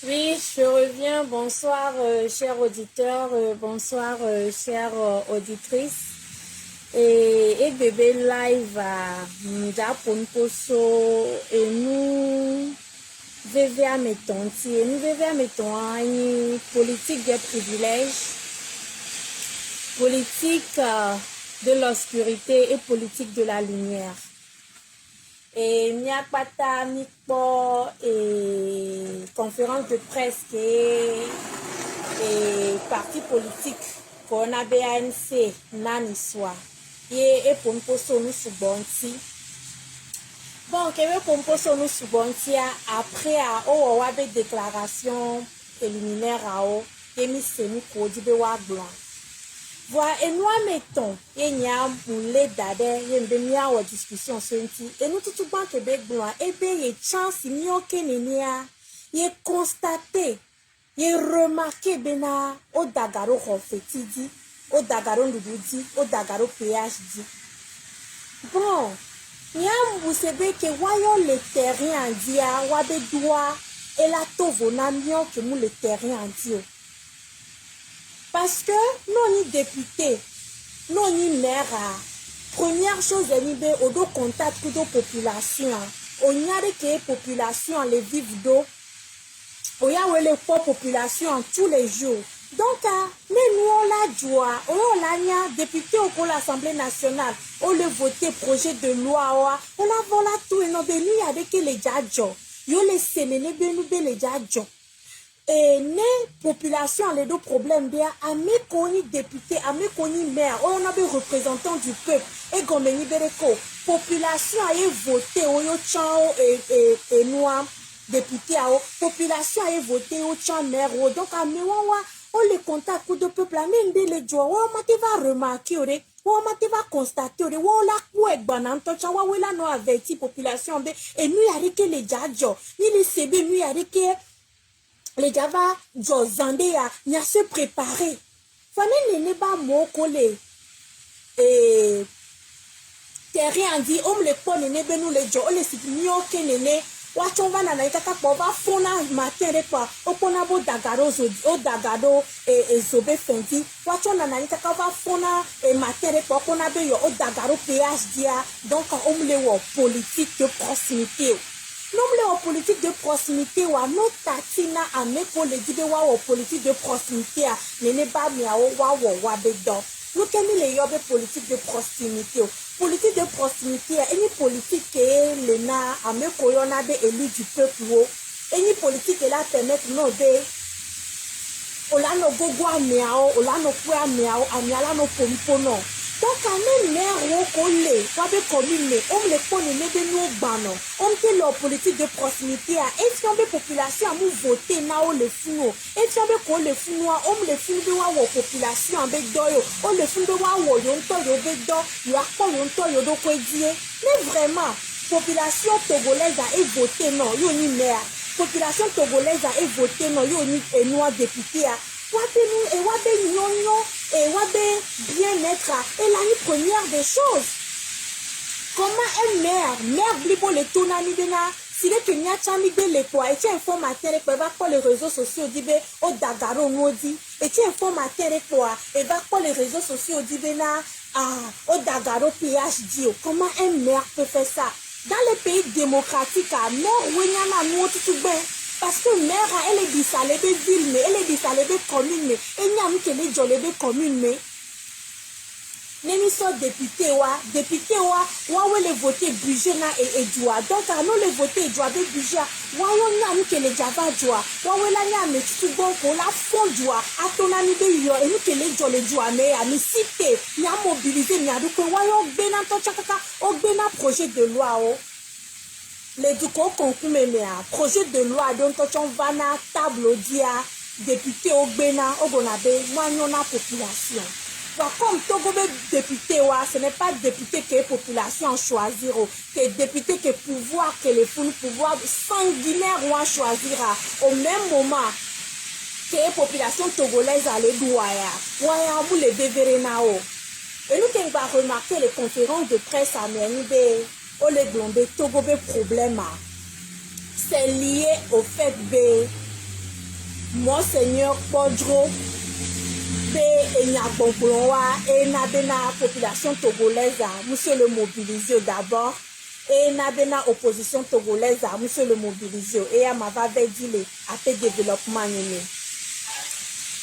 Oui, je reviens. Bonsoir, chers auditeurs. Bonsoir, chères auditrices. Et bébé live à Mjaponposo et nous vivons à mettons et nous vivons à mettons une politique des privilèges, politique de l'obscurité et politique de la lumière. Et Miakpata Mikpo et conférence de presse et parti politique qu'on a BANC Naniswa et Pomposo nous subonti. Bon, que Pomposo nous subonti après à Owabe déclaration préliminaire à O et mis semi codi wa blanc. Voilà, et nous mettons, et nous avons d'adhère, et nous avons discussion sur et nous tout banque Québec blanc, et bien, il y a chance, il y a il y a constaté, il y a remarqué, bena, au Dagaro Rofetidi, au Dagaro Ndoudi, au Dagaro PhD. Bon, il y a vous savez que voyons les terrains en dia, wabe doigt, et la tovona mion que nous les terrains en dia. Parce que nous, ni députés, nous, ni maire, première chose, nous avons contact avec la population. On y a des populations, les vivent d'eau. On y a les populations tous les jours. Donc, mais nous, on l'a joie. On l'a député au l'Assemblée nationale. On le voté projet de loi. On a volé tout et nous, il y a des les jadjo. Yo les sénéné, nous, les jadjo. Et les populations, les deux problèmes, bien, à mes connus députés, à mes connus maires, on a des représentants du peuple, et Gomeni Bereko, population a voté, Oyo Chan et Noir, député, population a voté, Oyo Chan maire, donc à Mewawa, on les contacts de peuple, à même les joie, on va remarquer, on va constater, on la couette banane, on va la averti population, et nous, il y a que les jadjo, ni les CB, nous, il y a que les Java, Josandea, n'y a se préparer. Fanny n'est pas mon collègue. Et terrain dit, on les pone, nous les jo, les signaux que néné, watchon va na itaka pova fona matin de quoi, oponabo dagaro, o dagado et zobe fendi, watchon na itaka va fona et matin de quoi, oponabe yo, o dagaro PhD, donc on les wo politique de proximité. Nous, les politique de proximité, ou à nos tatina, à mes collègues, ou politique de proximité, n'est pas bien, ou bédon. Nous, les yobé politique de proximité. Politique de proximité, et une politique qui est l'ENA, à mes collègues, élus du peuple, et une politique qui la permettre, nous, de, ola no gogo amiao, ola no kwe amiao, amiala no pompono. Donc, quand même, maire, on commune, on les connaît, mais nous, bano. On fait leur politique de proximité. Est-ce qu'on a des populations à nous voter, na, les fous? Est-ce qu'on a les fous, on les fous de la population avec doyo, on les fous de la yonto, yobedo, yonto, yodo, mais vraiment, population togolaise a voté, non, yoni maire. Population togolaise a voté, non, yoni et noir député. Et bien-être et la première des choses. Comment un maire blibo le tonani bena, si le Kenya chami de l'époque, et tu informateur et va pas les réseaux sociaux dit au dagaro modi, et tu informateur et quoi, et va pas les réseaux sociaux dit bena, au dagaro PhD, comment un maire peut faire ça? Dans les pays démocratiques, non, oui, n'y a pas tout bien. Parce que mère, elle est dissalébée ville, mais elle est dissalébée commune, mais elle n'y a mis que les jolébés communes, mais n'est soit député, ouais, les voter budget na et joie. Donc, nous les voter joie de budget, ouais, on a mis que les java joie, ouais, là, y a mis tout bon pour la fond joie, à ton ami de yo, et nous que les jolés joie, mais à mis cité, y a mobilisé, y a du coup, ouais, on bénin, on bénin projet de loi, oh. Les du coup, projet de loi, donc, on va na table dia, député au bénin, au bonabé, moi, on a population. Comme Togo député, ce n'est pas député que la population choisir, que député que pouvoir, que les fonds pouvoir sanguinaire choisira au même moment que la population togolaise a les droits. Vous les déverrez nao. Et nous, on va remarquer les conférences de presse à Ménibé, au les blondés, Togo problème. C'est lié au fait que Monseigneur Podro, et la population togolaise, monsieur le mobiliser d'abord, et la opposition togolaise, monsieur le mobiliser, et à ma va dit après développement.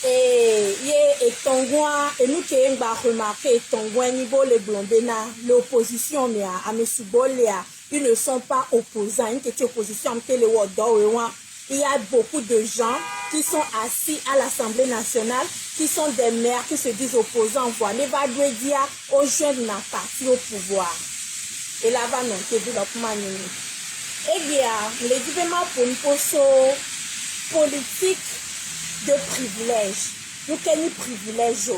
Et Tongwa, et nous qui avons remarqué, Tongwa, niveau les blondena, l'opposition, mais à M. Boléa, ils ne sont pas opposants, ils étaient opposition, il y a beaucoup de gens qui sont assis à l'Assemblée nationale, qui sont des maires, qui se disent opposants, voilà, va dire aux jeunes n'a parti au pouvoir. Et là-bas, non, développement. Et bien, les différents politiques de privilèges. Nous avons privilège.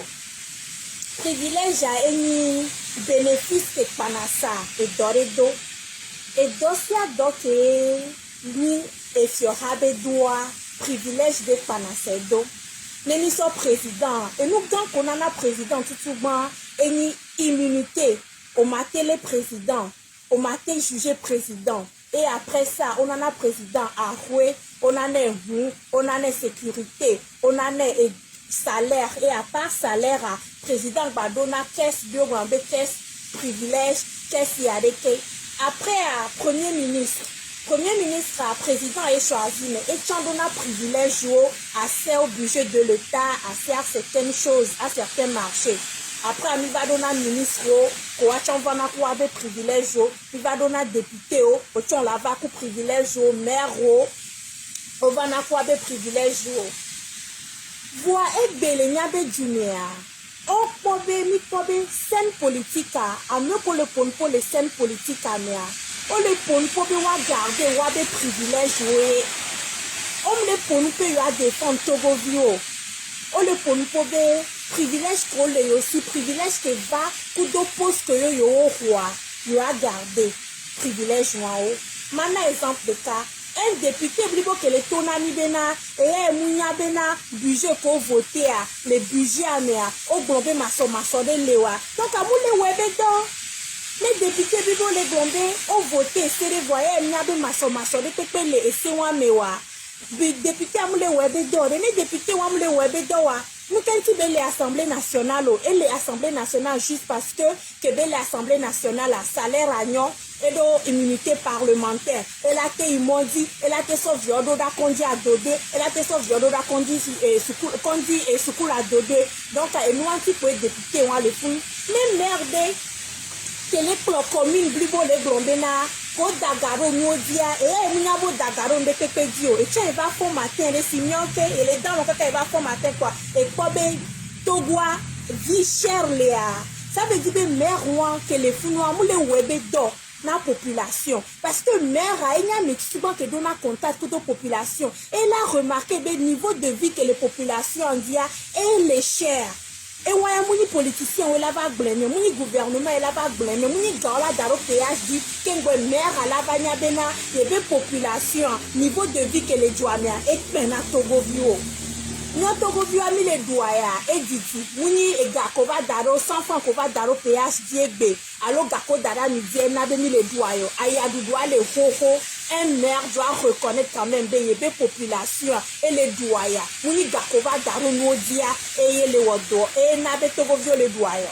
Privilège a un bénéfice que Panassa et Doredo. Et Dosia Doke, lui, et Fiorabe doit privilège de Panacedo. Nous sommes présidents. Et nous, quand on a un président, tout souvent, une immunité. On m'a les présidents. On m'a jugé président. Et après ça, on a un président à Roué. On a une sécurité. On a un salaire. Et à part salaire, président Badona, caisse de Rwanda, caisse privilège, caisse Yadeke. Après, premier ministre, président est choisi, mais étant donné un privilège à faire budget de l'État, à faire certaines choses, à certains marchés. Après, il va donner un ministre, il va donner un privilège, il va donner un député, il va donner un privilège, maire, il va donner un privilège. Voix et Béléniabe Junior. On peut scène politique, à mieux pour les scènes politiques à mea. On les peut garder des privilèges. On les peut défendre Togo Vio. On les peut privilèges qu'on les aussi privilèges que va pour deux postes que yo roi. Yo a gardé privilège moi. Maintenant exemple de cas. Un député blibo que les tonami bena et mounya bena budget pour voter les budgets amea au gombe maso de lewa donc à moule webedo les députés blibo les gombe ont voté c'est les voyer nyabe maso de pepele et c'est wa mewa député moule webedo les députés wa moule webedo wa nous quand l'Assemblée nationale et l'Assemblée nationale juste parce que l'Assemblée nationale a salaire agnon et d'immunité parlementaire. Et là, ils m'ont dit, et là, t'es sauf viodo da condi à dodé, et là, t'es sauf viodo da condi et soukoul à dodé. Donc, et nous, un petit peu député, on a le fou. Mais merde, que les communes, blibo, les blondena, pour Dagaro, Modia, et Minabo Dagaro, de Pepedio, et tiens, il va faire matin, les signantes, et les dames, il va faire matin, quoi. Et quoi, ben, Togoa, vie chère, Léa. Ça veut dire, mère, que les fous noirs, moulé, ouébé, d'or. La population parce que mère a une souvent que donne contact toute la population et a remarqué le niveau de vie que les populations ont dit et les chers et ouais mon politicien on la va blâmer mon gouvernement elle va blâmer mon gars daro PhD que mère à la banya bena et population niveau de vie que les douaniers et pena Togo bio Togo bio a mis les douaya et dit mouni et gakova daro 100 francs kova daro PhD b alors gako dara midi n'a mis les douayo ayadu doit les hoho un maire doit reconnaître quand même des populations et les douaya mouni gakova daro nodia et les wodo et n'a pas Togo bio les douayo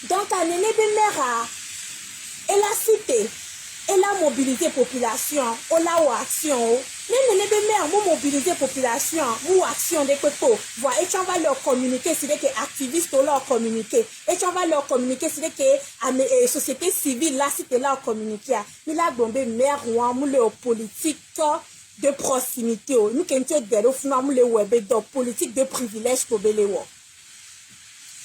donc à néné be mère et la cité et la mobilisé population ou la action mais les mères vont mobiliser population ou action des peuples voilà et tu vas leur communiquer c'est que activistes leur communiquer et tu vas leur communiquer c'est que société civile là c'est leur communiquer mais la bombe mère ou un politique de proximité nous quand tu des refus les web de politique de privilège pour belewo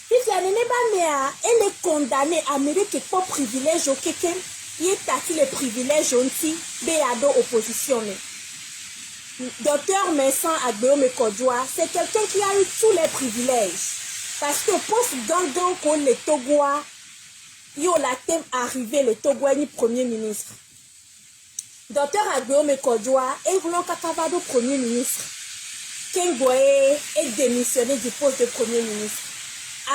si la nene ba mère elle est condamnée à mériter que pour privilège au quelqu'un il est tati les privilèges onti béado opposition. Docteur Messan Agbeome Kodjoa, c'est quelqu'un qui a eu tous les privilèges. Parce que post gangan qu'on les Togois, yo la thème arrivé le Togois ni premier ministre. Docteur Agbeome Kodjoa est voulant kakavado premier ministre. Kengoe est démissionné du poste de premier ministre.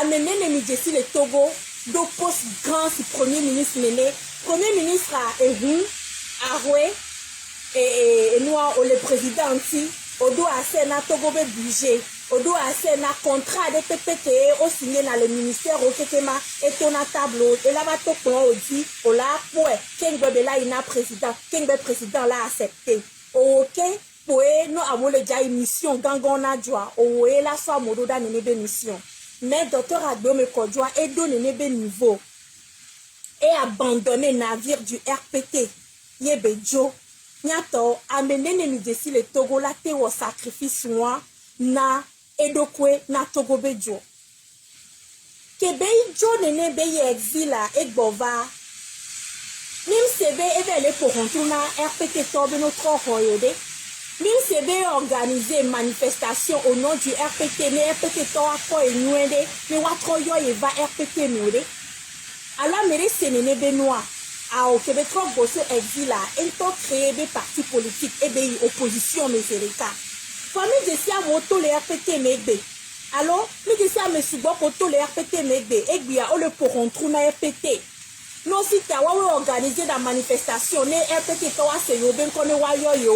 Amené les midjessi le Togo, do poste grand si premier ministre mené. Premier ministre a Ehun, Aroué, et nous, le président aussi, Odo asena Togo be budget. Odo asena contrat de PPT au signé dans le ministère au Ketema et ton tableau et là va to plan dit o la poe Kengbe là ina président Kengbe président l'a accepté. OK pour nous avons le déjà émission gangona joie o e la so modo da nebe mission. Mais docteur Agbome Kodjoa est donné nebe niveau et abandonné navire du RPT. Yebejo Nyato amené ne desi le Togo la te au sacrifice moi na edokwe na Togo bejo. Kebe jo nene be ye exila e bova. Mim sebe ebe le pour rentrer na RPT tobe notre royaude. Mim sebe organiser manifestation au nom du RPT mais RPT to a et nuende mais watro yo e va RPT nuende. Alors mere senene benoit a au Québec trop bosso exila ento créer des partis politiques et des opposition meserika. Famille de sia moto le RPT megbe. Alors, mi de sia me subo koto le RPT megbe egbia o le porontrou na RPT. Non si ta wa organiser la manifestation ne RPT to wa se yo ben kone wa yo.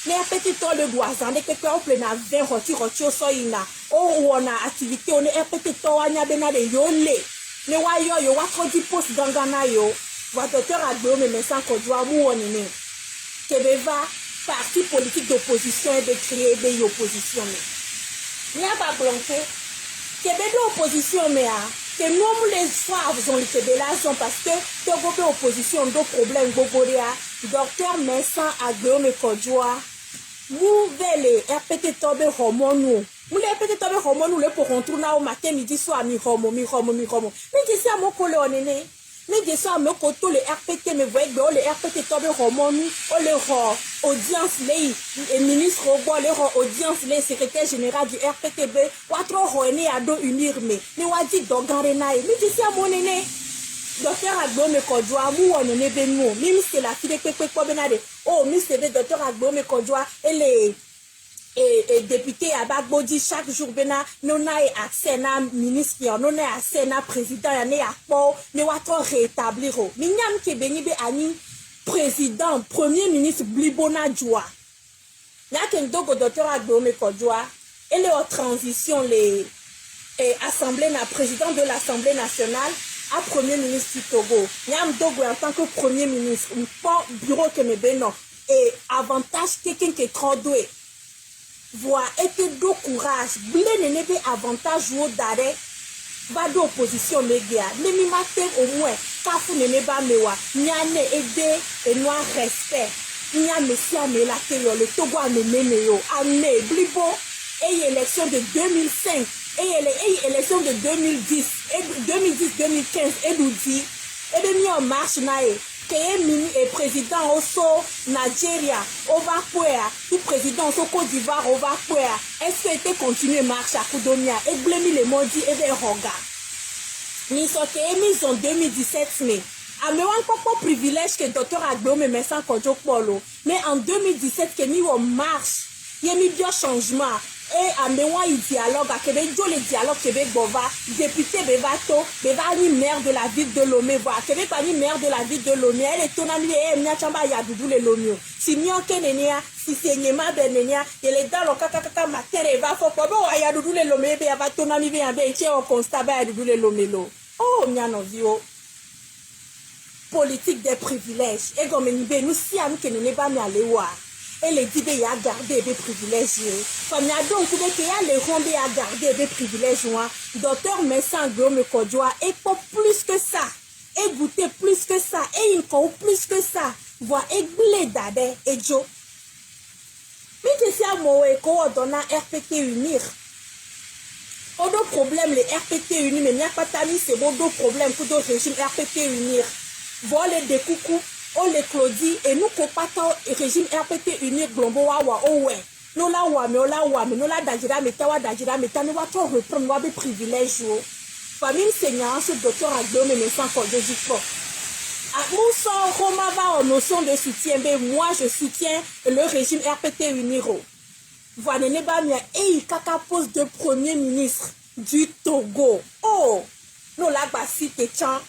Ne RPT to le boisan de que on plein na 20 roti so ina. O wona activité on RPT to wa nya bena de yo le. Ne wa yo wa ko di post gangana yo. Wa docteur Agbome Mensah Kodjoa mu wonene. Kebeva parti politique d'opposition et de créer des oppositions. Il n'y a pas blanqué. Québec d'opposition, mais que nous les soirs ont les Québécois parce que Togo opposition de problèmes Gogoria, docteur Mensah Agbome Kodjoa, vous voulez RPT Tobe Romonu. Vous les RPT Tobe Romonu le pour rentrer au matin, midi, soir, mi romo. Mais qu'est-ce que mon collègue? Mais de ça, me koto le RPT, me voyez, le RPT tobe romonu, le audience, les ministres, le audience, les secrétaires généraux du RPTB, quatre rené à dos unir, mais wadi dogarenaï, mais de ça, mon aîné, docteur Agbome Kodjoa, mou on est beno, même c'est la fille de Pepe Kobenade, oh, mais c'est le docteur Agbome Kodjoa, et les et député Abagbo dit chaque jour bena non a accès na ministre non a accès na président ya ne akpo ne wato rétablir minyam ke beni be ani président premier ministre Blibona Djoua na ken dogo docteur Agbome Kodjoa et les transition les assemblée na président de l'Assemblée nationale à premier ministre du Togo nyam dogo en tant que premier ministre pas bureau que me beno et avantage quelqu'un qui est trop doué voix et que do courage blé n'est pas avantage ou d'arrêt va d'opposition média ne mi matin au moins kafu ne pas mewa nyane aider et noir respect nya messia me la télé le Togo a mené yo amené blibo et élection de 2005 et élection de 2010 et 2015 et nous dit et de mis en marche nae que mini et président oso Nigeria over kwea tout président oso Côte d'Ivoire over kwea est-ce que était continuer marche à Koudomia et blemi le modi et des roga ni so que mis en 2017 mais a me wan pas privilège que docteur Agbome Mensah Kodjoa polo mais en 2017 que mi on marche yemi bien changement et à mémoire il dialogue à Québec le dialogue Québec bova député bevato beva ni maire de la ville de Lomé voir Québec pas ni maire de la ville de Lomé elle est ton ami et mia chamba ya doudou le Lomé si mio kenenia si senyema benenia et les dans le kaka matere va faut pas bon ya doudou le Lomé be va ton ami bien be che au constat ba doudou le Lomé lo oh mia no vio politique des privilèges et comme nous si am que ne pas me aller voir et les dit y a gardé des privilèges comme y a donc que y a les rondés à garder des privilèges docteur Mensah Agbome Kodjoa et pour plus que ça et goûter plus que ça et encore plus que ça voir églé d'adé et jo mais que c'est à moi et qu'on donne RPT unir on a problème les RPT unir mais n'y a pas tami c'est bon d'autres problèmes pour d'autres régimes RPT unir voler des coucous on les Claudie et nous compatons régime RPT unique glombo wa owe nous la wa mais nous la dajira metawa dajira metani wa to reprendre wa be privilège famille seigneur ce docteur Agbome Mensah Kodjoa jusqu'au à mon son Roma va en notion de soutien mais moi je soutiens le régime RPT uniro voilà ne ba mia et kaka poste de premier ministre du Togo oh nous la basi te chan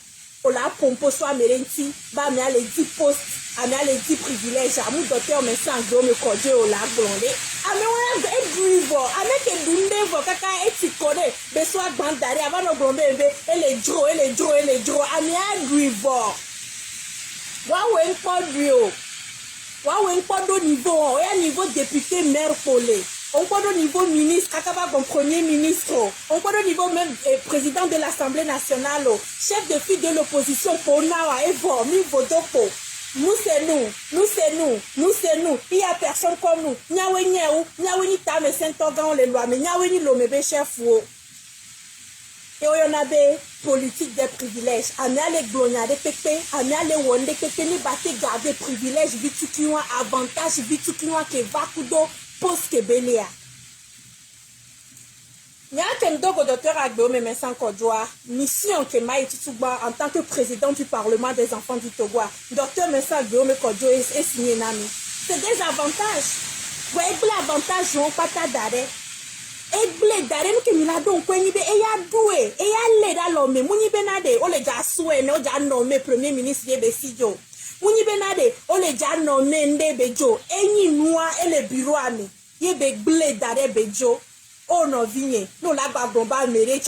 la pompo soit merenti ba me les 10 postes amia les 10 privilèges amu docteur mais sans go me kodje o la blonde ame wana e grivo ame ke dunde vo kaka etikode be so agbandare avant no blonde be ele dro amia grivo wa we nkodrio wa we nkodo niveau o ya niveau député maire polé on peut au niveau ministre, Kakaba comme premier ministre, on peut au niveau même président de l'Assemblée nationale, chef de file de l'opposition, pour Nawa, Evo, Mivodoko. Nous c'est nous, il n'y a personne comme nous. Nyaweni Tame Saint-Organ, les lois, mais Nyaweni Lomebe chef. Et on a des politiques des privilèges. On a les glonias des pépés, on a les wondés qui ne battent garder privilèges, vite qui ont avantage, vite qui ont que va kudo. Poste Belia. Il y a un docteur Agbeome Messan Kodjoa, mission que Maï Tsuba en tant que président du Parlement des enfants du Togo. Docteur Messan Agbeome Kodjoa est signé Nami. C'est des avantages. Vous voyez, l'avantage, on pas ta dare. Et blé dare, nous qui nous l'avons connu, et y'a doué, et y'a l'aide à l'homme, mouni benade, on les a soué, nous a nommé premier ministre de Bessidio. Mouni benade, on les a nommé Ndebejo, et ni noa, et le bureau ami. Yebe blé dare bejo, oh non vigne, nous la babomba, mere,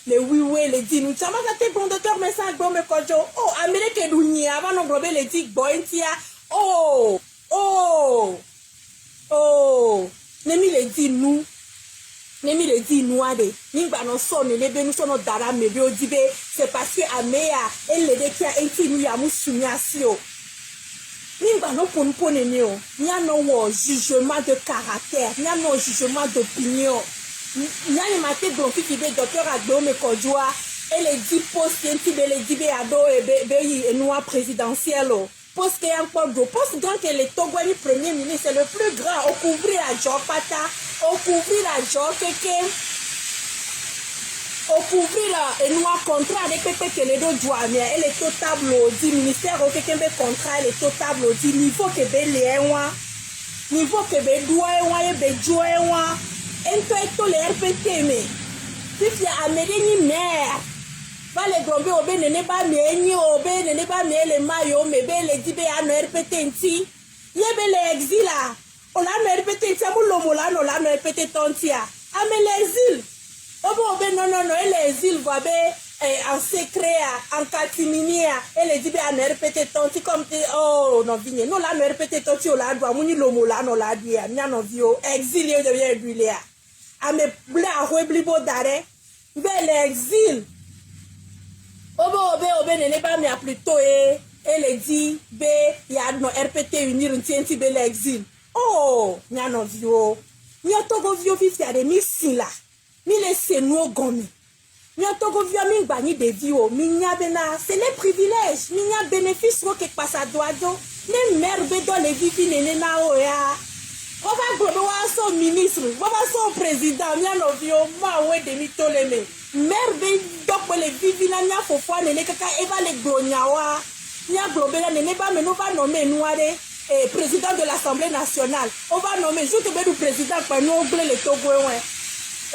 les wiwe, les dinu, chama gâté bon docteur, mais ça, bon, me kojo, oh, américain d'ouni, avant non grobe les dig, bointia, oh, nemi les dinu. Nemi le dit noade, nimba non sonne les benus sono dara me bio dibe, c'est parce que Amea elle le qui a été nous ya musumiasio. Nimba non pour nous pone nio, nya no jugement de caractère, nya no jugement d'opinion. Nya ni mate bronfi qui be docteur Agbeome Kodjoa, elle dit poste enti be le dibe ado e noa présidentiel. Poste qu'il y a encore de poste grand que le Togouani premier ministre, c'est le plus grand, au couvrir à Jopata, au couvrir à Jokeke, au couvrir à noir contrat avec Pepe que les deux douaniers, et les taux tableaux du ministère, au Kekembe contrat, les taux tableaux du niveau que Béléen, niveau que Bédoué, et Bédoué, et tout les RPT, mais si tu as amené une mère. Va les gromber au bé ne pas mieux au bé ne pas mieux les maillots mais bé les dibé à ne répéter ici yébé les exila on a ne répéter ça mon lomola non la ne répéter tontia ah mais les îles oh bé non les îles va bé en secret en catiminia et les dibé à ne répéter tonti comme oh non vigne non la ne répéter tonti au la doit moni lomola non la dia nya non vio exilé de bien bulia ah mais blé à reblibo d'arrêt bé l'exil Obe ne pas mais plutôt elle dit B il y a no RPT unir un tienti be l'exil. Oh, nya no vio. Nya togo vio fi fi ade mi sila. Mi le seno gomi. Nya togo vio mi gbani de vio, mi nya bena, c'est les privilèges, mi nya bénéfice ro ke passa doado. Ne merbe do le vivi nene na o ya. On va godo wa son ministre, on va son président, nya no vio ma we de mi toleme. Merbe donc les vivina nya fofo nene kaka eva le glonyawa nya globela nene ba me no va nommer noire président de l'Assemblée nationale on va nommer juste be du président pa no gle le Togo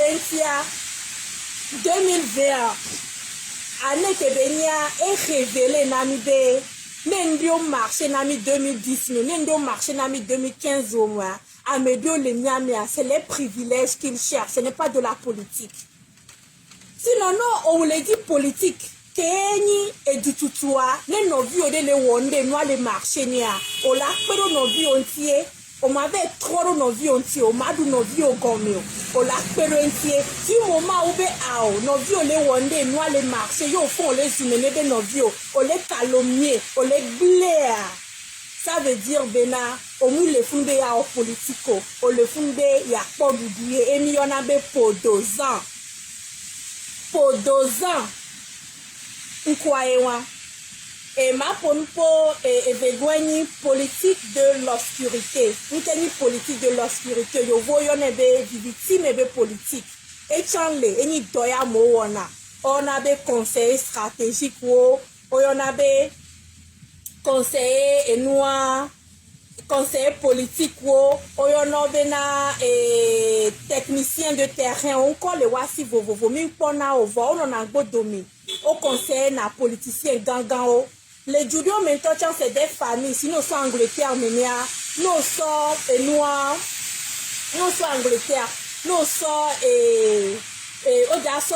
entia 2020 année que benia est révélé nami be nendio marché nami 2010 nendio marché nami 2015 au moins amedio le nyamia c'est les privilèges qu'il cherche ce n'est pas de la politique. Sinon, non, on le dit politique. Kéni et du tutoua, les novios de le wonde, moi le marché nia. On l'a fait au novio entier. On m'avait trop de novios entier. On m'a dit novio gomio. On l'a fait entier. Si moment où be ao, novio le wonde, moi le marché. Yo font les humains de novio. On les calomnier, on les blaire. Ça veut dire bena, on mou le fondé à politico. On le fondé ya pas d'oublier. Et mi on a be pour 2 ans. Pour 2 ans, et ma politique de l'obscurité. Nous tenons politique de l'obscurité. Yo voyons des victimes et politique. Et chanle, et ni doya moana. On a des conseils stratégiques ou on a des conseillers et noirs. Conseiller politique ou oyonobena et technicien de terrain encore le wasi vovo min pona o vo on a go domi au conseiller na politicien gangan o Les judo maintenant, c'est des familles. Si nous sommes Angleterre, nous sommes noirs, nous sommes Angleterre, nous sommes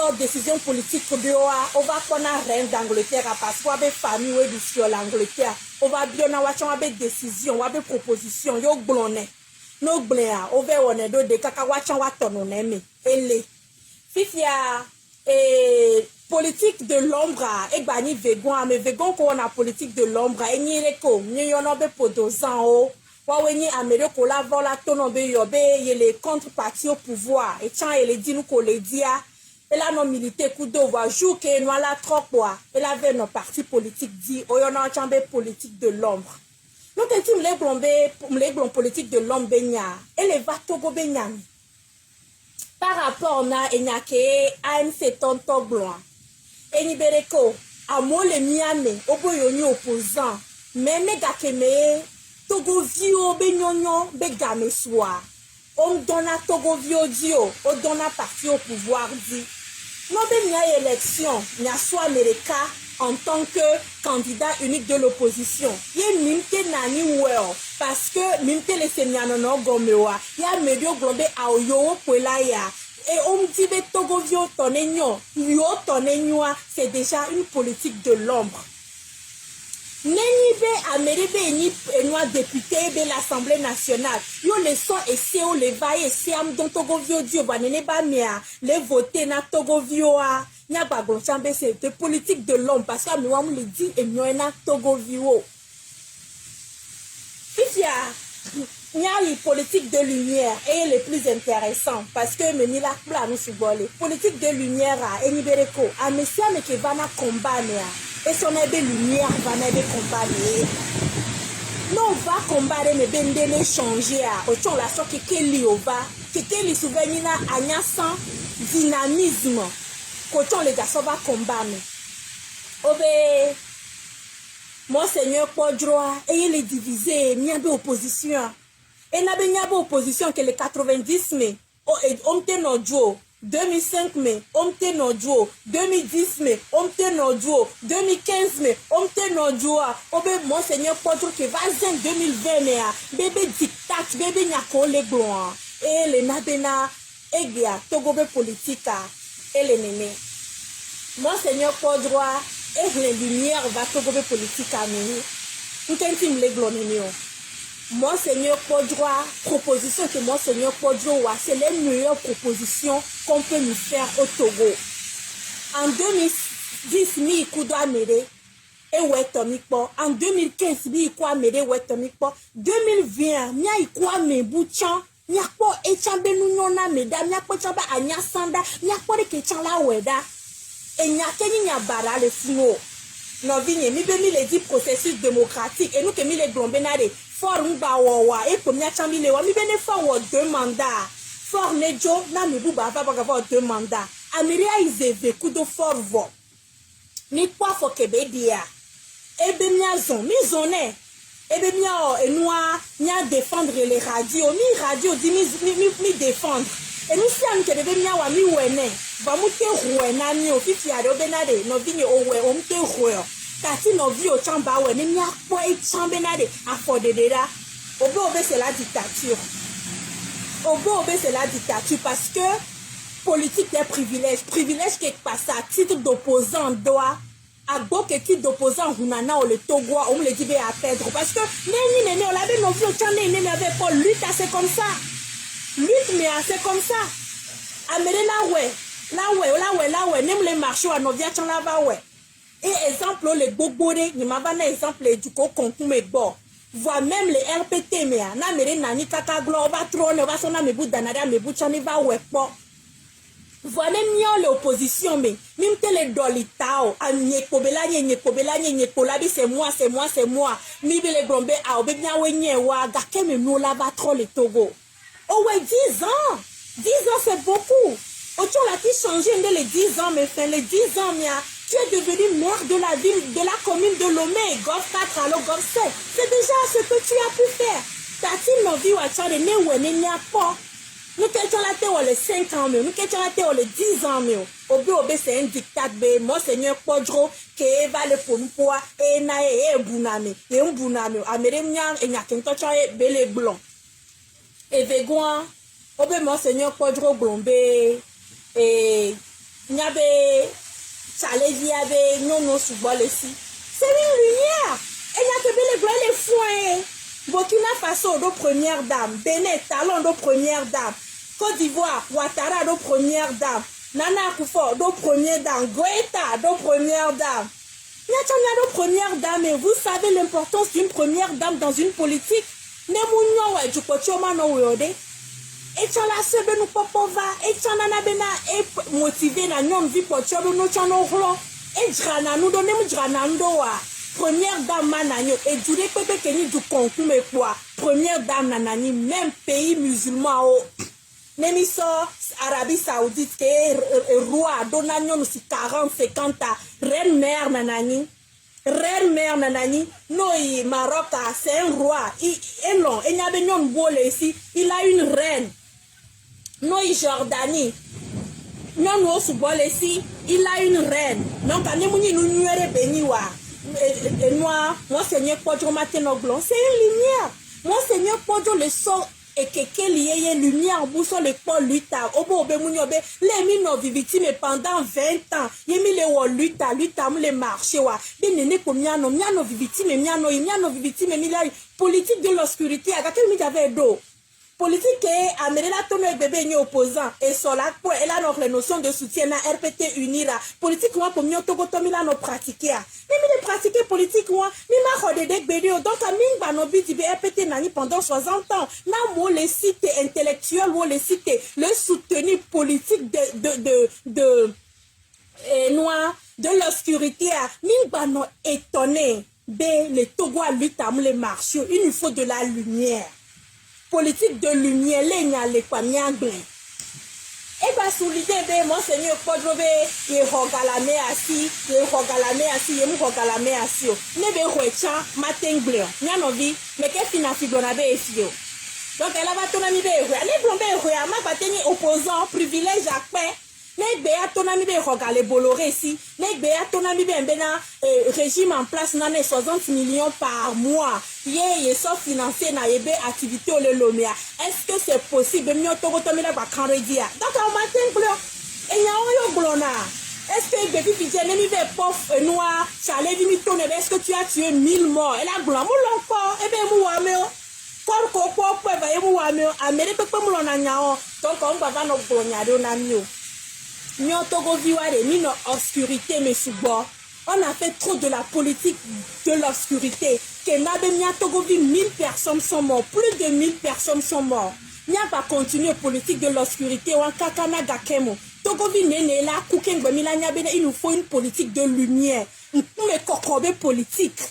au décision politique on va qu'on a reine d'Angleterre parce qu'on a des familles où sur l'Angleterre. On va bien avoir des décisions, on a des propositions, yo blonné. No blea, on va on est de cacahuacha watononeme. Et les fifia politique de l'ombre et bani vegan mais vegan qu'on a politique de l'ombre et ni reko ni yonobe podozan o wa weni amérique la vola tonobe yobe les contreparties au pouvoir et tiens et les dit nous qu'on les dit et la non militaire coup d'eau va jouer que nous la trop quoi et la veille nos partis politiques dit o yon a chambre politique de l'ombre nous t'es les blonds politique de l'ombre benya et les va togo benyami par rapport à Enyake ANC tonton blanc Eni bereko amo le miame oboyoni opposant mais megakeme togo vio be nyonyo be game soa on donna togo vio dio on donna parti au pouvoir dit non be nya élection nya soit américain en tant que candidat unique de l'opposition ye mimte nani well parce que mimte le semiano no gomewa ya medio globé a oyo kwelaya. Et on me dit que Togo vio tonenyo, yo tonenyo, c'est déjà une politique de l'ombre. Nenyibe Améribe ni noir député de l'Assemblée nationale. Yo le son et c'est où les vaillés c'est am don Togo vio dio banene ba mia les voter na Togo vio a nya ba glonchambe c'est politique de l'ombre parce que moi on le dit et nous na Togo vio. Fifia il y a une politique de lumière et le plus intéressant parce que meni la plan nous subole politique de lumière à Enibereko a monsieur mais qui va na combattre et son aide lumière va na de combattre non va combattre mais bendele changer à autant la so que li ova que li souvenir na agnaçant dynamisme qu'autant les garçons va combattre obe Monseigneur Podroa et il est divisé il y a de opposition. Et n'a bien pas opposition que les 90 mai, on te no duo, 2005 mai, on te no duo, 2010 mai, on te no duo, 2015 mai, on te no duo. Obe Monseigneur Podro qui va en 2020 mai, bébé dictat, bébé nyako le gloire. Et les nabena, egia, togobe politique, et les nénés. Monseigneur Podroa, et les lumières va togobe politique à nous. Nous t'intim les glonenio. Monseigneur Podroa, proposition que Monseigneur Podroa, c'est les meilleures propositions qu'on peut nous faire au Togo. En 2010, mi ikudo amere, et wetomikpo. En 2015, mi ikudo amere, wetomikpo. 2020, mi ikudo amere, bouchan. Miakpo echambe nunyona meda, miakpo chamba anyasanda, miakpo de kechala weda. Et nyakeni nyabara le funo. Non vigne, mi be mi le dit processus démocratique, et nous que mi le blombenade. Fort Mbawawa et pour m'y chambi le wa mi bene fort 2 mandats fort nejo na mi buba va avoir 2 mandats Amiria izeve kudo fort vo ni kwa fo kebedia e be mia zon mi zoné e be mia enoi nya défendre les radios mi radio di mi défendre et nous sommes que be mia wa mi wene va muté ruena mi ofiti ado benade no vigne owe o muté ruo Tati no vi au chamba ouais ni mia po e chambe na de afodedera obo c'est la dictature obo c'est la dictature parce que politique des privilèges qui passe à titre d'opposant doit à beau que titre d'opposant hunana ou le Togo on me le dit à perdre parce que neni on l'avait no vi au chande neni avait pas lutte assez comme ça lutte mais assez comme ça amere la ouais nem les marchés à no via chanda va ouais. Et exemple, les bobore, ni mavana exemple du concours me bo. Voit même les RPT mais na mere nani kaka glo va trône va sona me bout danada me bout chani va wepo. Voit même l'opposition mais même tele dolitao a nyekobela nyekola bi c'est moi mi bele brombe a obe bien wenye wa gake me no la va trop le Togo. Oh ouais 10 ans c'est beaucoup. Autour la qui changé les 10 ans mais fin les 10 ans mia tu es devenu maire de la ville, de la commune de Lomé, Gov 4, alors Gov 7. C'est déjà ce que tu as pu faire. Tati no vi wa chade ne wene nya po. Nous quelqu'un la terre les 5 ans, nous quelqu'un la terre les 10 ans, Obi c'est un dictat, Monseigneur Podro, qui va le pompoa, et na et buname, et un buname, amérindien, et n'a qu'un tocha et belé blanc. Et végoin, Obi Monseigneur Podro Blombé, et n'yabe, Chaléji avait non sous bol ici. C'est une lumière, et n'a que belé blanc les foins. Burkina Faso, nos premières dames. Bénin, Talon, nos premières dames. Côte d'Ivoire, Ouattara, nos premières dames. Nana Akufo, nos premières dames. Goïta, nos premières dames. Nyachanya, nos premières dames. Et vous savez l'importance d'une première dame dans une politique. Nemunyo, ouais, du kochoma no weode. Et chala sebe nous popova. Et chanana bena, et motivé na nyom vi pochobe no chano hlo. Et drana, nous donnons drana ndoa. Première dame mananyo et du répété que ni du concours mais quoi première dame nanani même pays musulman au nemiso Arabie Saoudite que roi donanyo nous si 40-50 reine mère nanani no Maroc c'est un roi et non et n'y a benyon bole ici il a une reine no Jordanie non no subole ici il a une reine donc anemuni nous nuere beniwa. Et moi, Monseigneur Podjo Matenoglo, c'est une lumière. Monseigneur Podjo le sort et que lié lumière boussole le pôle luta. Obo obemunyobe, les mino vivitime pendant 20 ans. Yemi le wo luta le marché wa. Benene ko miano vivitime miano vivitime milari politique de l'obscurité. À quel mi avait d'eau. Politique est amener la tonne bébé ni opposant et sur la pour elle a notre notion de soutien na RPT unira politique moi pour mieux togo tomila no pratiquer mais les pratiquer politique moi mi ma rodé des bédio donc à ming no biti be RPT nani pendant 60 ans na mo les sites intellectuels ou les sites le soutenu politique de noir de l'obscurité ming no étonné be les Togo à lutte à les marchés il nous faut de la lumière. Politique de lumière, les nyale kwa nyangbe. Et bah souligner be Monseigneur Podrobe, ye rogalame asi, ye mu rogalame asi. Ne be roecha matengle. Nyanovi, mais que fina figonabe efio. Donc elle va ton ami be roe, ne blombe roe, ma bateni opposant privilège à paix. Ne be a ton ami be rogale boloré ici. Ne be a ton ami be bena régime en place nané 60 millions par mois. Ye so financé na yebe activité au lomia. Est-ce que c'est possible mieux to gotomila ba kanredia. Donc on matin bleu. Et nya oyo blona. Est-ce que baby fidèle ne be pof noir, chalet vini tonne est-ce que tu as tué 1000 morts. Et la blanc mon encore et be mu wa meo. Korko ko va ye mu wa meo. Amere pe mu lona nyao. Donc on va no blonya do na mio. Nyo togo viware ni no obscurité me subo. On a fait trop de la politique de l'obscurité. Que n'a Togo 1000 personnes sont mortes. Plus de 1000 personnes sont mortes. Nya va continuer politique de l'obscurité. Wan kakana gakemo. Togo nene la kuken bemila nya bene. Il nous faut une politique de lumière. Une kokobe politique.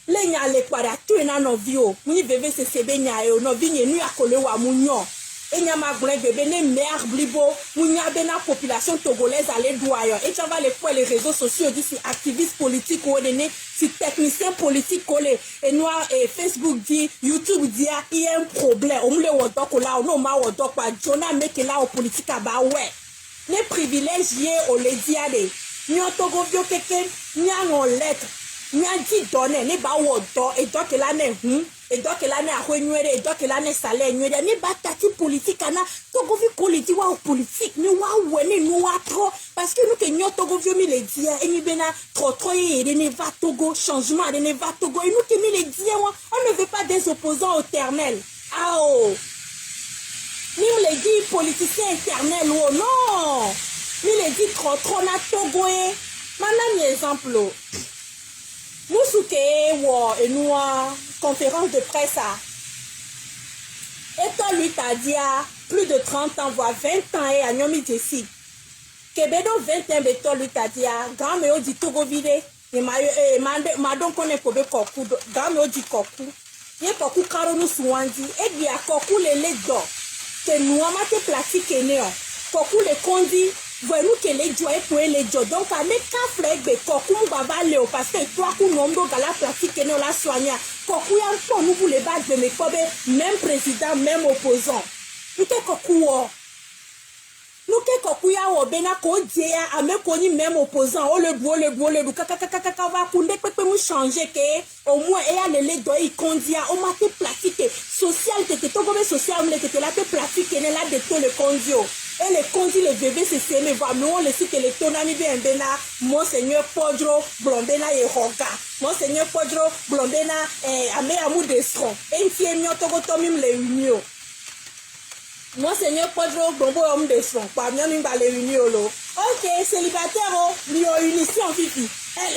Le nya le kwara tu ena no vio. Ni bebe se sebe nya yo no vi nu akole wa munyo. Et n'y a ma bébé né mère blibo ou n'y a la population togolaise à l'édoyer et tu vas les réseaux sociaux dit si activistes politiques ou des si techniciens politiques collés et noir et Facebook dit YouTube dit il y a un problème on me le wodok là on ma wodok pas Jonah mec là au politique à bas ouais les privilégiés au les diade n'y a togo bio quelqu'un n'y a en lettre n'y a dit donner ne ba wodok et donc là ne et donc là ne a renoué et donc là ne salaire ne batati politique ana togo vi koliti wa politique ni wa wene ni wa trop parce que nous que nous togo vi mi les dia et ni bena trop et ne va Togo changement ne va Togo et nous que mi les dia on ne veut pas des opposants éternels ah oh ni les dit politiciens éternels oh non ni les dit trop na Togo et maintenant exemple Moussouke wo et nous conférence de presse à et toi lui t'a dit plus de 30 ans voire 20 ans et à Nyomi Jessi Québec 20 ans beto lui t'a dit grand me dit Togo vide et ma donc on est pour be koku grand me dit koku ye koku karo nous souandi et bien koku les do que nous amate plastique néo koku les condi voyez nous que les joie pour les jo donc à mes café be koku baba léo parce que toi ku nomdo gala plastique néo la soigner koku ya pour nous les bases de mes kobe même président même opposant Nke kokuo. Nuke kokuya o bena ko dia ame koni même opposant o le bu kaka va kunde pepe mu changer ke au moins et ya le do i kondia o ma te pratique social te to gobe social me te la te pratique ne la de to le kondio et le kondi le bébé se seme va mais on le site le tonami bien bena monseigneur Podro Blombena et Roga monseigneur Podro Blombena ame amu destron et tie mi to go to mi le unio Monseigneur Podro Bombo homme de son, pas bien une balle uniolo. Ok, célibataire au mieux unisson, Fifi.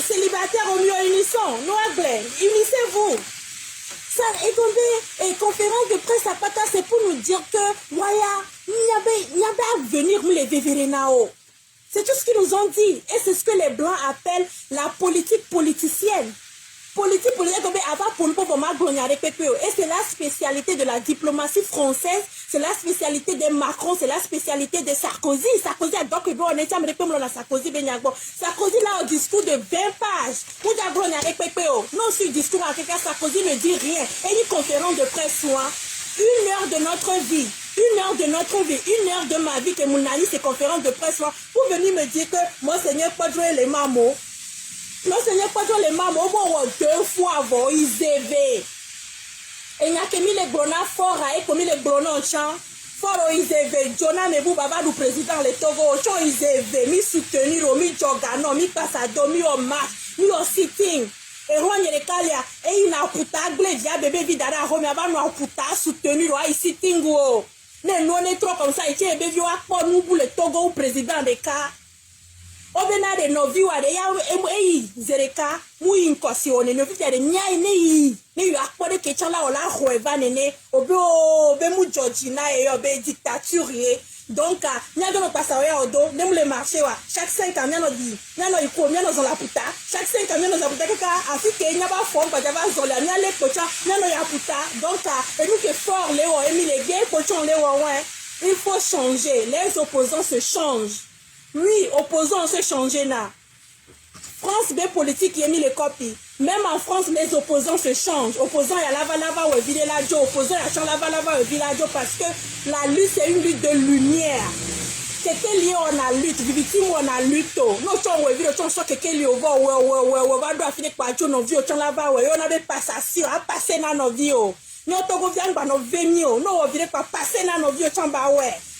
Célibataire au mieux unisson, Noagle, unissez-vous. Ça est tombé, et conférence de presse à Pata, c'est pour nous dire que, voilà, il y avait à venir, nous les Vévérénao. C'est tout ce qu'ils nous ont dit. Et c'est ce que les Blancs appellent la politique politicienne. Politique avant pour et c'est la spécialité de la diplomatie française, c'est la spécialité de Macron, c'est la spécialité de Sarkozy. Sarkozy a donc on est Sarkozy Sarkozy là au discours de 20 pages. Non, sur le discours à quelqu'un, Sarkozy ne dit rien. Et une conférence de presse, 1 heure de notre vie. 1 heure de notre vie, 1 heure de ma vie que mon ami ces conférences de presse pour venir me dire que Monseigneur Podro et les mamos. Non, Seigneur, pas les mamans, au moins 2 fois avant, ils éveillent. Et il y a que mis les brona fort, et comme les brona en chant, fort, ils éveillent. Jonah, mais vous, baba, le président, les Togo, ils éveillent, mi soutenir, mi jogano, mi passado, mi au match, mi au sitting. Et Juan Yerekalia, et il a puta, glédia, bébé, vidara, home, avant, nous, puta, soutenir, il sitting, oh. Non, est trop comme ça, et bébé, vieux, à nous, pour le Togo, président des cas. Obena de no viwa de ya zereka mu inkosione no vita de nyai ne yu akpode ke chala ola hoeva nene obe mu Georgina e obe dictature donc nya do no pasa ya odo nem le marché wa chaque 5 ans nya no iko nya no zola puta chaque 5 ans nya no zola puta kaka afike nya ba fo kwa java zola nya le kocha nya no ya puta donc et nous que fort le o emi le gay kochon le o ouais il faut changer les opposants se changent. Oui, opposants se changent là. France, des politiques, il a mis les copies. Même en France, les opposants se changent. Opposants, il y a lava ou village. Opposants, il y a lava ou village parce que la lutte, c'est une lutte de lumière. Quelqu'un lié, on a lutte. Victime, on a lutte. Nous, on a vu, on a quelqu'un lié au bord. On va finir par dire, on a vu, on avait passation, à passer dans nos vies. Nous, on vient par nos vémis. Nous, on vient par passer dans nos vies.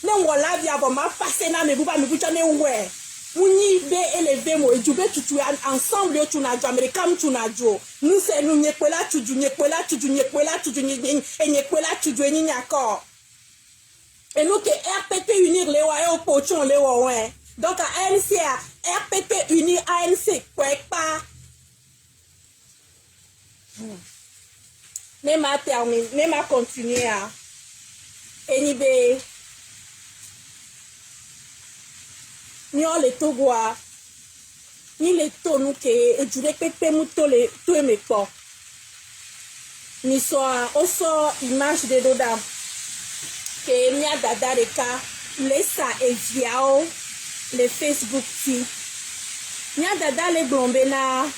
Non, on l'a vu avant, ma passé na me buba me bucha ne ouais. Muni be élevé mo ejube tutu ensemble yo tuna jo America tuna jo. Nous c'est nous nyekwela tuju nyekwela tuju eni nyako. Et nous que RPP unir les wa et pochon les wa ouais. Donc à ANC RPP unir ANC quoi pas. Ne m'a terminé, ne m'a continué à Enibe ni on le togoa ni le tonu ke ejure pepe muto le to me po ni so also image de doda ke mi adada de ka le sa eviao le Facebook ti ni adada le Blombena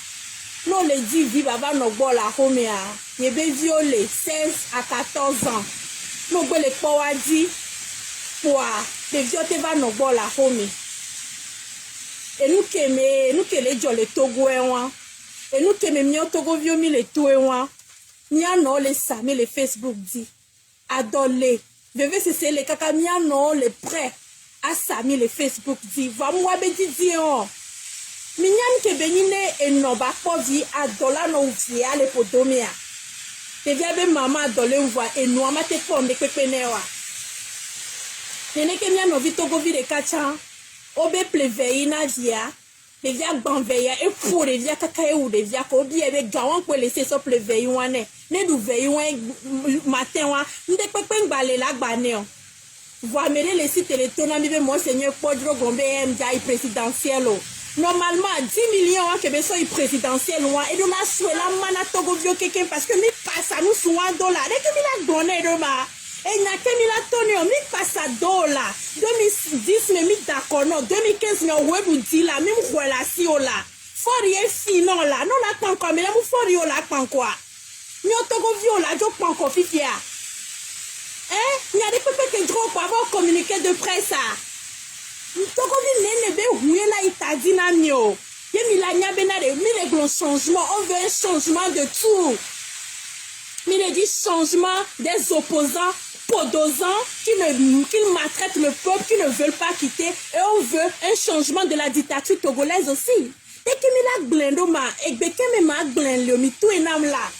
no le di vi baba no gbo la home a ye be violé 16 à 14 ans no gbo le po wa di pour de viote va no gbo la home. Et nous qui les gens les Togo et nous qui les Togo vieux mi les tout et ni a non les sami les Facebook dit adolé bébé c'est les kaka ni a non les prêts à sami les Facebook dit va moi be dit on mi nyam ke benine et non ba ko vi adola no vi ale podomia te via be mama adolé on voit et nous ma te fonde pepe newa nene ke mi no vi Togo vi de kacha obe pleveina via de via banveya et pour de via kaka ou de via ko bi ebe gawan ko laisser so plevei wane ne du vei wan matin wa nde pepe ngbale la gbane o voir me le site le tonami be Monseigneur Podro Gombe MJ présidentiel normalement 10 millions que be so présidentiel wa et do na souela mana Togo vio quelqu'un parce que mi passe nous $100 et que mi la donner de ma. Et n'a que mi la tonne mi passe à $. 2010 mais mi d'accord non 2015 mais ouais vous dit la même relation là faut rien sinon là non la pan quoi mais là vous faut rien là pan quoi mi Togo vio là jo pan quoi fifia hein il y a des peuples qui trop pour avoir communiqué de presse ça Togo vi nene be huela itadina mio ye milanya benade mi les grands changements on veut un changement de tout mi les dit changement des opposants podosants qui maltraitent le peuple qui ne veulent pas quitter et on veut un changement de la dictature togolaise aussi dès que mi la glendo ma egbeke me ma glendo mi tout enam la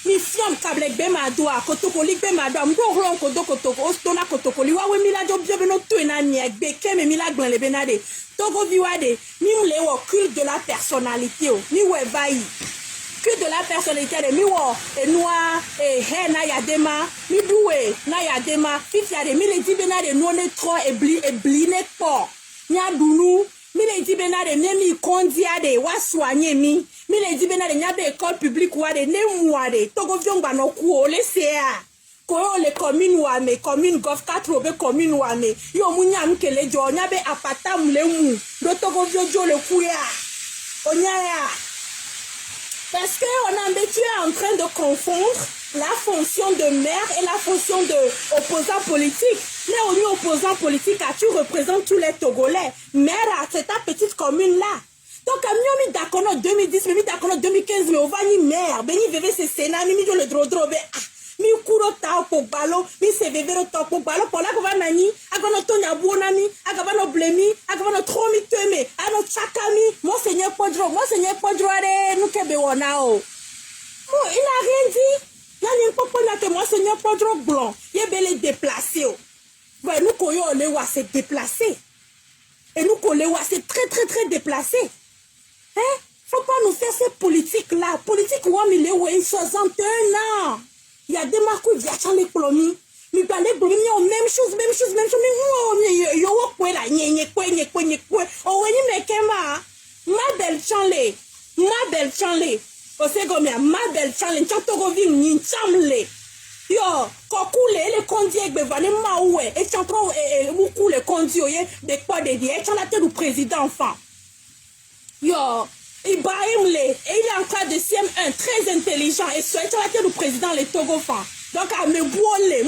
mi fiam kable be ma doa kotokoli be ma doa mbo ron kotoko ostona kotokoli wa we mi la jo bio no tout enam ni egbeke me mi la glendo be na de togo viwade mi mle wo culte de la personnalité o mi we bayi culte de la personnalité de mi wo enua he na yadema mi duwe na yadema fifia de mi le di be na de no ne trop ebli ne po nya dunu mi le di be na de mi kondia de wa soigner mi le di be na de nya be école publique wa de ne moi de togo viongba no ku o le sea ko le commune wa me commune gof 4 be commune wa me yo mu nya mkele jo nya be apata mle mu do togo viojo le ku ya onya ya parce que on a tu es en train de confondre la fonction de maire et la fonction de opposant politique. Mais on est opposant politique, tu représentes tous les Togolais. Maire, c'est ta petite commune là. Donc, mi d'accord en 2010, mi d'accord en 2015, mais on va ni maire, beni veve c'est Sénat, mi le drodro, mi kuro ta po balo, mi se veve le ta po balo, pour la kova nani, agano tonya bonami, agavano blemi, agavano tromi teme, ano chakami, monseigneur Podro, are, nous kebe wanao. Bon, il n'a rien dit. Là, il n'y a pas de monseigneur Podro blanc, il est belé déplacé. Bon, nous koyo on est c'est déplacé. Et nous koyo c'est très déplacé. Hein? Faut pas nous faire ces politiques-là. Politique, il est 61 ans. Il y a des marques qui viennent les plomis. Mais dans les plomis, il y a même chose. Mais il y a quoi là? Oh, ma belle chanle. Osegomia, ma belle chanle. Chantogovim, ni chamle. Yo, kokule, les condiers, bevane maoué. Et chantro, et beaucoup les condiers, de quoi de dire. Et chantate du président, enfant. Yo. Ibrahim il est en train de CM1, très intelligent, et soit le président les Togofans. Donc, à me boiler,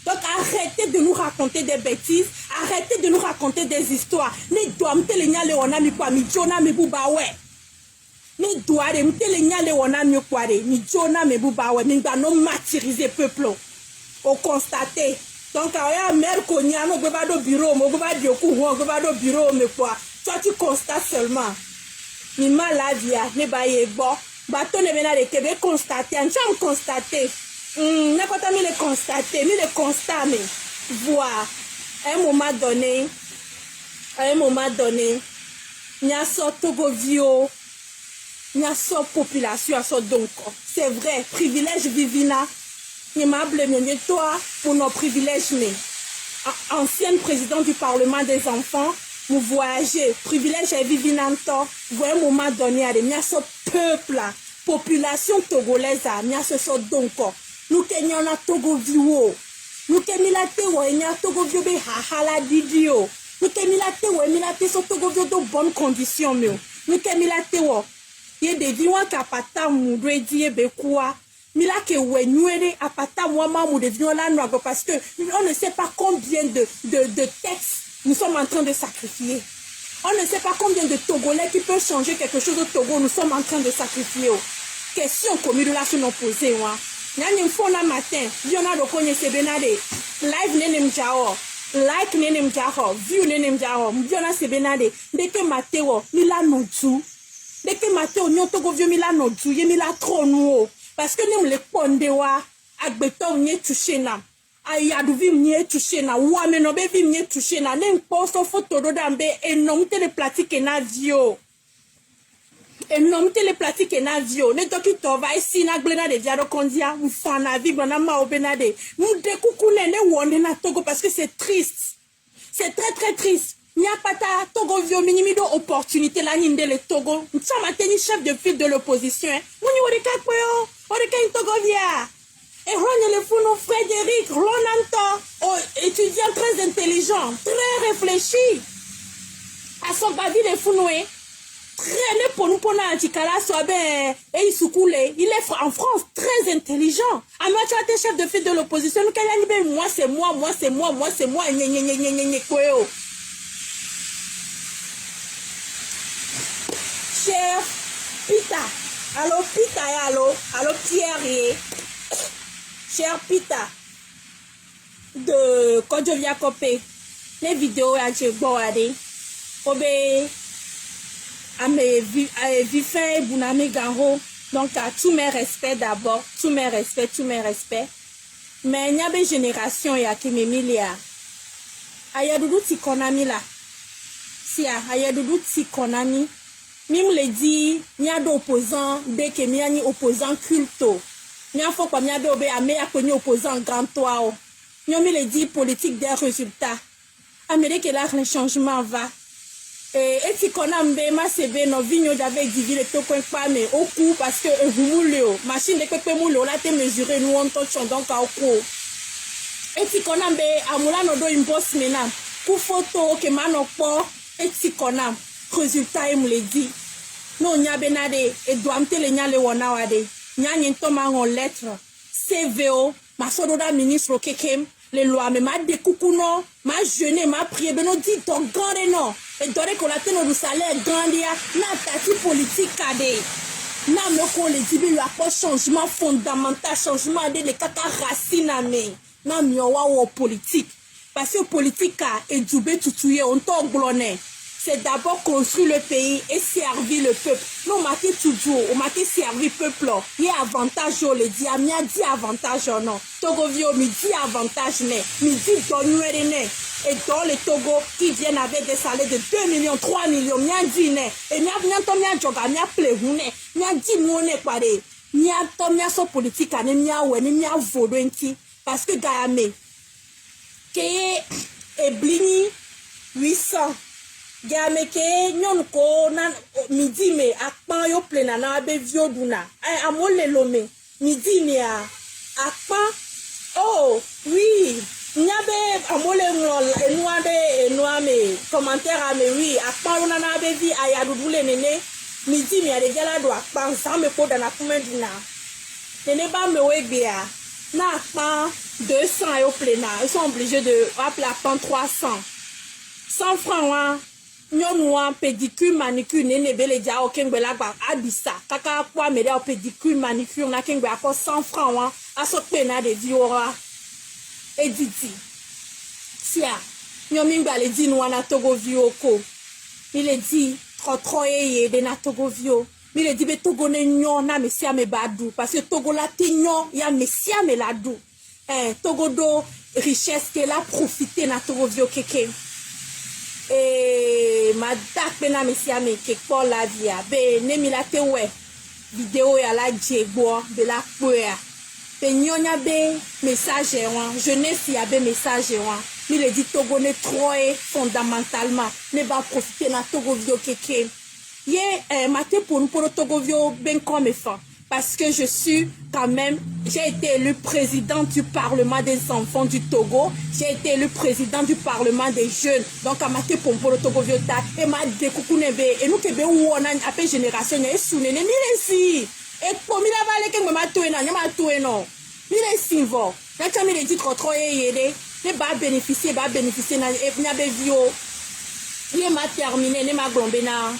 donc, arrêtez de nous raconter des bêtises, arrêtez de nous raconter des histoires. Ne doit me télénya le wana mi kwa mi jona mi bubawe. Ne doit me télénya le wana mi kwa mi jona mi bubawe. Mi ba non martyriser peuple. Au constater. Donc, à mère konya no goba do bureau, mo goba dioku, mo goba do bureau me quoi. Toi, tu constates seulement. Mi maladie ne ba ye bo bato ne bena de kebe constater en cham constater n'a pas mis le constater mais le constat mais voir à un moment donné nya so Togo vio nya so population so donc c'est vrai privilège vivina ni mable mieux toi pour nos privilèges mais ancienne présidente du Parlement des enfants nous voyager, privilège et vivinanto, vous un moment donné à des miasso peuple, population togolaise, miasso donc, nous kenyons na Togo viwo, nous kemilate ou enya Togo vio be hahala didio, nous kemilate ou emilate so Togo vio de bonnes conditions mieux, nous kemilate ou, yé de viwa kapata moudwe diye be quoi, mila ke we nuere apata wama moude viola noago parce que on ne sait pas combien de textes nous sommes en train de sacrifier. On ne sait pas combien de Togolais qui peuvent changer quelque chose au Togo. Nous sommes en train de sacrifier. Question commune là sur nos posés. Nous font la matin. Viona do konye se benade. Live nenem jao. Like nenem jao. View nenem jao. Viona se benade. Dès que Mateo mila nodzu. Dès que Mateo nyon Togo vieux mila nodzu. Ye mila trop nou. Parce que nous le pondewa. Agbeton nye touché nam. Ayaduvi mie touché na wa me no be vi mie touché na ne posto photo do dambe enomte le pratique na vio enomte le pratique na vio ne doki to va ici na glena de diaro kondia mfana vivre na ma obenade mu de kukune ne wonde na Togo parce que c'est triste, c'est très triste. N'y a pas ta Togo vio minimi do opportunité la ninde le Togo nsama teni chef de file de l'opposition muni oreka koyo oreka Togo via. Et Ron le Founo Frédéric, Ronanto, étudiant très intelligent, très réfléchi. À son bavi de Founoué, traîner pour nous pour Antikala Soabe et Isoukoule. Il est en France très intelligent. Alors tu as été chef de file de l'opposition. Moi c'est moi, moi c'est moi, moi c'est moi. Cher Pita. Allô Pita et allô Pierre. Cher Pita. De Kodjovia Kopé. Les vidéos à Tchegboade. Obé. Ame Vifin Bouname Garo. Donc à tous mes respects d'abord. Tous mes respects. Mais il y a des générations et à qui m'emilia. Ayadoudou Tikonami là. Si Ayadoudou Tikonami. Mim le dit, il y a des opposants, dès que il y a des opposants culto. Il y a faut pas il y a des opposants grand toit. Il y a le dit politique des résultats. Amérique là le changement va. Et si qu'on a ma CB no vigno d'avec divi le toko pas mais au coup parce que vous machine de pepe moulo là te mesurer nous on touche donc au coup. Et si qu'on a amula no do impose maintenant. Pour photo que manopo et si qu'on a résultat et me le dit. Non nya benade et doit me le nya le wona wade. Nya nyentoma en lettre CVO ma sododa ministre kekem les lois mais ma découcouno ma jeune ma prié beno dit donc grand non et doré qu'on a tenu le salaire grandia na tati politique cadé na me ko le dit lui a changement fondamental changement de kaka racine amé na mi wa politique parce que politique a edjoubé tutouye on to glonné. C'est d'abord construire le pays et servir le peuple. Non, on m'a toujours, on m'a servi le peuple. Il y a avantage, on le dit, il y a dit avantage, non. Togo vio, mi dit avantage, mi dit donner, et dans le Togo, qui viennent avec des salaires de 2 millions, 3 millions, mi a dit, et mi a to mi a joga, mi a plehune, mi a dit, mon pare, mi a to mi a so politique, mi a ouais, mi a volonté, parce que Gayame, que est blini 800. Gameke nyon ko na midi me akpan yo plena na abe vioduna ay amole lome midi me akpan oh oui nyabe amole enwa me commentaire ame oui akpan na na abe vi ayadudule nene midi me ade gala do akpan ça me ko dana kumendina nene ba me webia na akpan 200 yo plena ils sont obligés de appeler akpan 300 100 francs hein. Nyonwa pédicure manicure nene bele dia okengbe lagba abisa kaka kwa mede o pédicure manicure na kengbe akọ 100 francs wa aso pena de viora editi sia nyomi ngba le di nwa na Togo vioko il le dit trop ye de na Togo vio mi le di be Togo ne nyon na mesia me badu parce que Togo la tinyon ya mesia me ladu Togo do richesse que la profiter na Togo vio keke. Et ma date pena mesia me ke pour la via be ne mi la te we vidéo ya la djego de la poea pe nyonya be message wan jeunesse ya be message wan mi le dit Togo ne trop fondamentalement ne ba profiter na Togo vio keke ye maté pour nous pour Togo vio ben comme fin parce que je suis quand même, j'ai été élu président du Parlement des enfants du Togo, j'ai été élu président du Parlement des jeunes, donc à maté pour le Togo viota et ma découcounebe et nous kebe ou on a appelé génération et sounene mille si et pour mi la vale que ma toué non mille si vo na chami le dit trop yede ne ba bénéficier na et na be vio ye ma terminé ne ma glombe na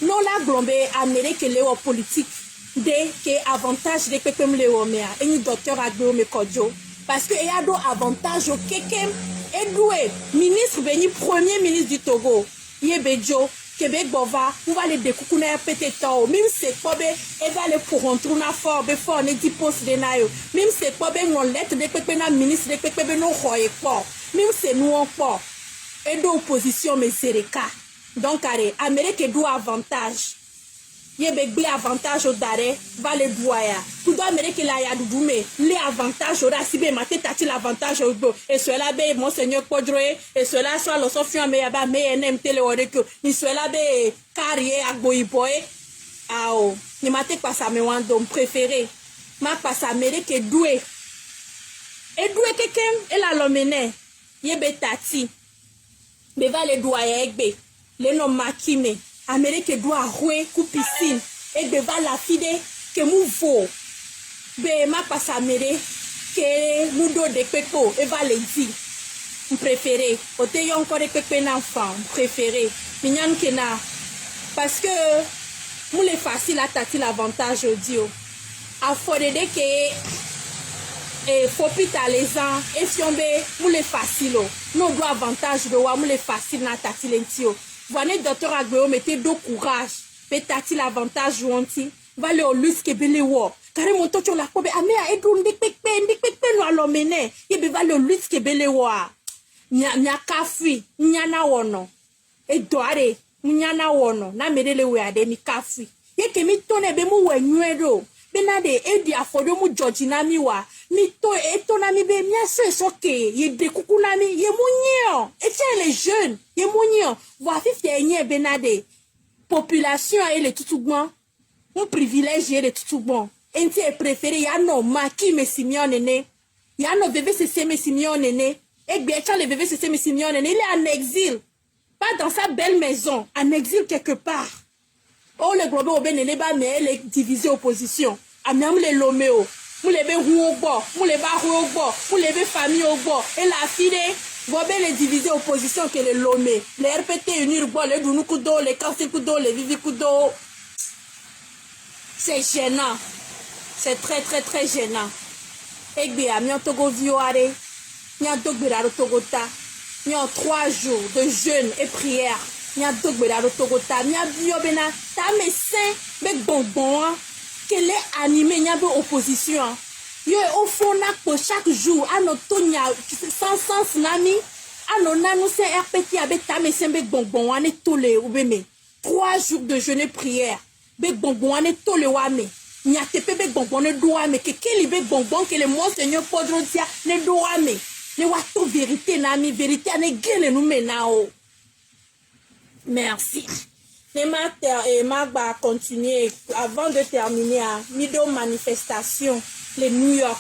non la glombe Amérique les politique dès que avantage de pepem le omea et ni docteur agbo me kodjo parce que il y a do avantage au kekem et doué ministre beni premier ministre du Togo yebejo Québec bova on va les découvrir peut-être même c'est pas be et va les pour rentrer na fort be fort ne dit poste de nayo même c'est pas be on lettre de pepe na ministre de pepe no roye pas même c'est nous encore et do opposition mais c'est donc allez Amérique do avantage yebe gbe avantage au dare va le boya tout doit Amérique la ya doudume les avantages au rasibe maté tati l'avantage au do et cela be monseigneur Podroé et cela soit le sofian me yaba me NMT le oreke ni cela be carrière agboiboy ao ni maté pas ça me wando préféré ma pas Amérique doué et doué quelqu'un et la lomene yebe tati be va le doya egbe le no makime Amérique doit rouer coup piscine et devant la fide que mou vo be ma passe Amérique que mudo de pepo et va les dire préféré au te yon encore de pepe n'enfant préféré mignon que na parce que mou les facile à tâter l'avantage audio à fode de que et faut pita les gens et fiombe mou les facile nous doit avantage de wa mou les facile na tâter l'entio voyez docteur Agbeo mettez do courage peut-être l'avantage wanti va le luxe que bele wo car mon tocho la kobe amea edu ndik pepe no alomene ye va le luxe que bele wo nya kafi nyana wono e doare nyana wono na medele we ade mi kafi ye ke mi tone be mu wenwedo be na de edi afodo mu Georgina mi wa mi to e to na mi be mi aso soke ye de kuku na mi ye munyo et tiens les jeunes ye munyo va fifte enye be na de population et le tutugban un privilège et le tutugban enti e préféré ya no ma ki me Simeon nene ya no bébé c'est me Simeon nene. Et bien, le bébé, c'est M. Simeon, il est en exil. Pas dans sa belle maison, en exil quelque part. Oh, le globe au bénéné, mais elle est divisée opposition. Amiam les loméo, vous les roux au bord, vous les barres au bord, vous les famille au bord. Et la fille, vous les divisée opposition que les lomé. Les RPT unir bois, les dounoukudo, les kansikudo, les vivikudo. C'est gênant. C'est très, très, très gênant. Et bien, amiam togo vioare. Il y a 3 jours de jeûne et prière. Il y a Togota. Il y a Biobena. Ta médecin, mais bonbon, qu'elle est animée, il y a une opposition. Il y a au fond, pour chaque jour, à notre tonia, sans sens, nami, à nos nanou, c'est RPT, avec ta médecin, mais bonbon, on est tolé, ou bien, 3 jours de jeûne et prière. Mais bonbon, on est tolé, ouame. Il y a des bonbons, ne doit, mais que quel est bonbon, que le Monseigneur Podrotia, ne doit, mais. Ne wato vérité nami vérité ane gele nous menao. Merci. Ma va continuer avant de terminer à Mido manifestation le New York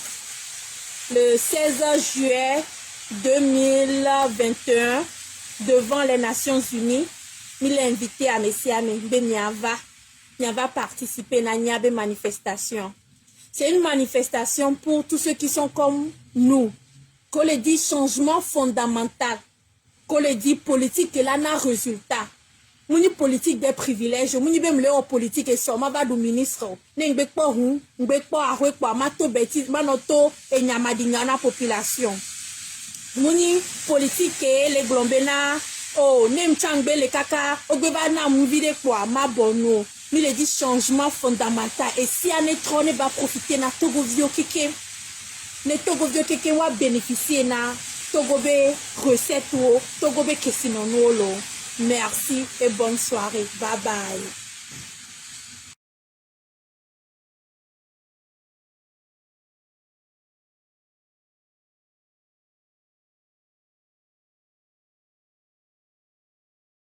le 16 juillet 2021 devant les Nations Unies. Il est invité à Messiame Nyava participer à Nyabe manifestation. C'est une manifestation pour tous ceux qui sont comme nous. Qu'on le dit changement fondamental, qu'on le dit politique et là n'a résultat. Mouni politique des privilèges, mouni même le politique et sur ma va du ministre. N'engbe pas hu, n'engbe pas arwe pas mato bêtise, manoto et nyamadinyana population. Mouni politique et les glombena, oh nem changbe le kaka, ogeba na muvide quoi ma bono. Mais le dit changement fondamental et si on est trop ne va profiter na togo vio keke. Ne togo vio keke wa bénéficier na togo be recette ou togo be kesino nolo. Merci et bonne soirée. Bye bye.